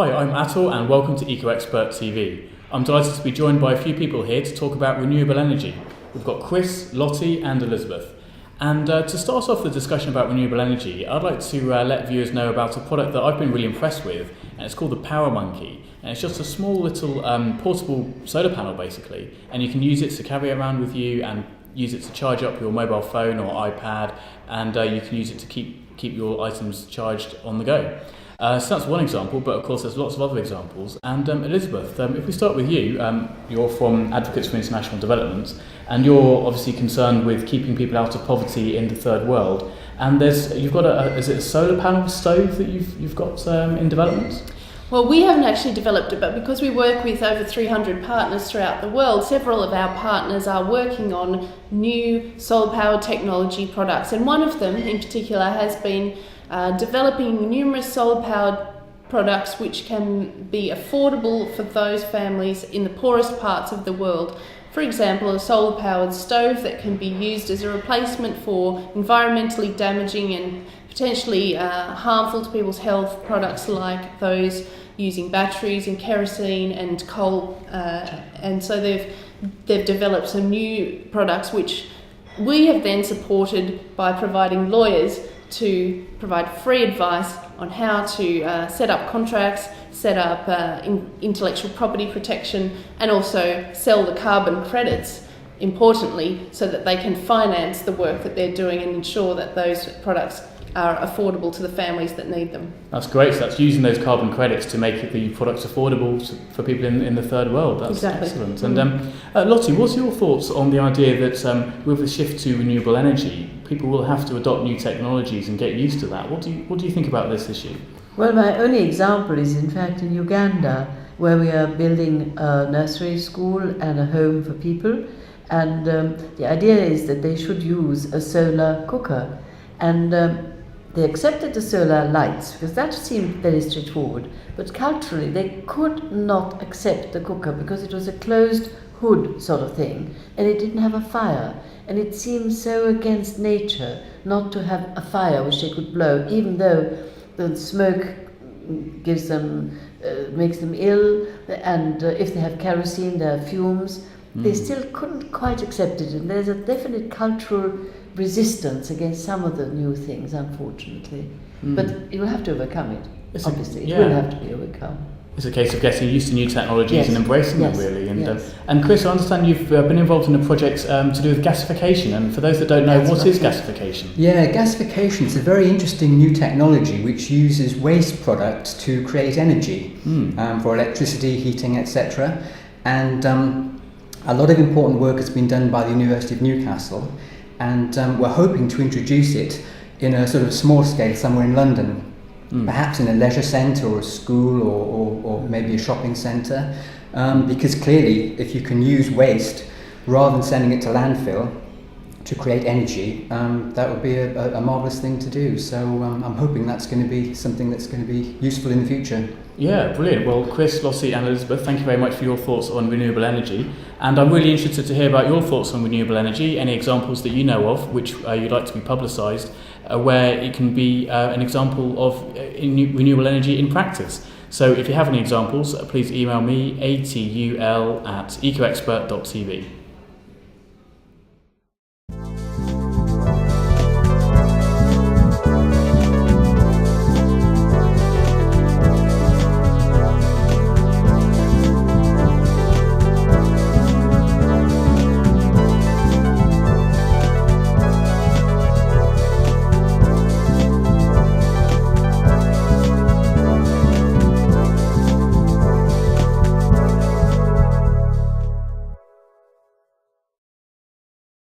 Hi, I'm Atul and welcome to EcoExpert TV. I'm delighted to be joined by a few people here to talk about renewable energy. We've got Chris, Lottie and Elizabeth. And to start off the discussion about renewable energy, I'd like to let viewers know about a product that I've been really impressed with, and it's called the Power Monkey. And it's just a small little portable solar panel basically, and you can use it to carry it around with you and use it to charge up your mobile phone or iPad, and you can use it to keep your items charged on the go. So that's one example, but of course there's lots of other examples. And Elizabeth, if we start with you, you're from Advocates for International Development, and you're obviously concerned with keeping people out of poverty in the third world. And you've got is it a solar panel stove that you've got in development? Well, we haven't actually developed it, but because we work with over 300 partners throughout the world, several of our partners are working on new solar-powered technology products. And one of them in particular has been developing numerous solar-powered products which can be affordable for those families in the poorest parts of the world. For example, a solar-powered stove that can be used as a replacement for environmentally damaging and potentially harmful to people's health products like those using batteries and kerosene and coal. And so they've developed some new products which we have then supported by providing lawyers to provide free advice on how to set up contracts, set up intellectual property protection, and also sell the carbon credits, importantly, so that they can finance the work that they're doing and ensure that those products are affordable to the families that need them. That's great. So that's using those carbon credits to make the products affordable for people in the third world. That's exactly. Excellent. Mm-hmm. And Lottie, what's your thoughts on the idea that with the shift to renewable energy, people will have to adopt new technologies and get used to that? What do you think about this issue? Well, my only example is in fact in Uganda, where we are building a nursery school and a home for people. And the idea is that they should use a solar cooker. And they accepted the solar lights because that seemed very straightforward, but culturally they could not accept the cooker because it was a closed hood sort of thing and it didn't have a fire, and it seemed so against nature not to have a fire which they could blow, even though the smoke gives them makes them ill, and if they have kerosene there are fumes. They still couldn't quite accept it, and there's a definite cultural resistance against some of the new things, unfortunately. But you will have to overcome it, obviously. It will have to be overcome. It's a case of getting used to new technologies and embracing them, really. And Chris, I understand you've been involved in a project to do with gasification, and for those that don't know, what is gasification? Yeah, gasification is a very interesting new technology which uses waste products to create energy for electricity, heating, etc. And a lot of important work has been done by the University of Newcastle, and we're hoping to introduce it in a sort of small scale somewhere in London, perhaps in a leisure centre or a school or maybe a shopping centre, because clearly if you can use waste rather than sending it to landfill to create energy, that would be a marvellous thing to do. So I'm hoping that's going to be something that's going to be useful in the future. Yeah, brilliant. Well, Chris, Lottie and Elizabeth, thank you very much for your thoughts on renewable energy. And I'm really interested to hear about your thoughts on renewable energy, any examples that you know of which you'd like to be publicised, where it can be an example of renewable energy in practice. So if you have any examples, please email me, atul@ecoexpert.tv.